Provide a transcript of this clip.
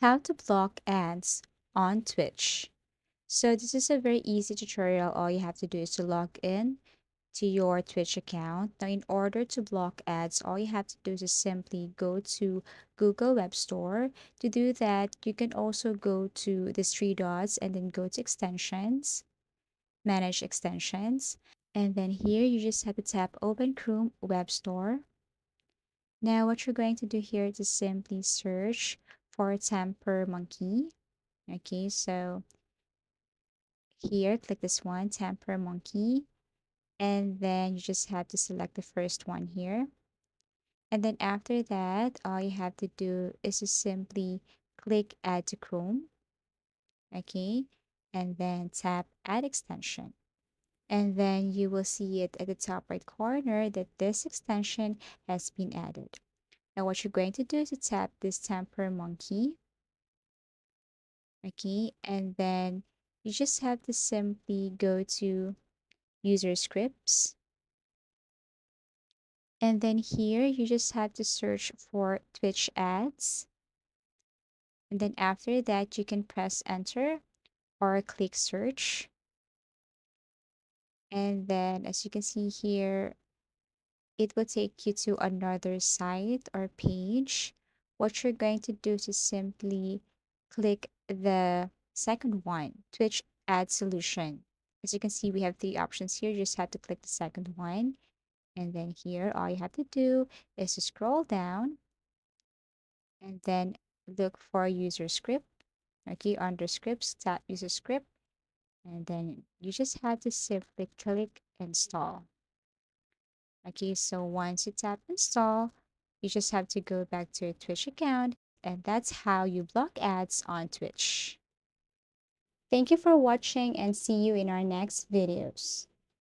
How to block ads on Twitch. So this is a very easy tutorial. All you have to do is to log in to your Twitch account. Now, in order to block ads, all you have to do is simply go to Google Web Store. To do that, you can also go to the three dots and then go to extensions, manage extensions. And then here you just have to tap Open Chrome Web Store. Now, what you're going to do here is to simply search for Temper Monkey. Okay, so here, click this one, Temper Monkey, and then you just have to select the first one here. And then after that, all you have to do is to simply click Add to Chrome, okay, and then tap Add Extension. And then you will see it at the top right corner that this extension has been added. Now, what you're going to do is to tap this Temper Monkey, okay, and then you just have to simply go to User Scripts. And then here, you just have to search for Twitch ads. And then after that, you can press enter or click search. And then as you can see here, it will take you to another site or page. What you're going to do is simply click the second one, Twitch ad solution. As you can see, we have three options here. You just have to click the second one. And then here, all you have to do is to scroll down and then look for user script. Okay, under scripts, tap user script, and then you just have to simply click install. Okay, so once you tap install, you just have to go back to your Twitch account, and that's how you block ads on Twitch. Thank you for watching and see you in our next videos.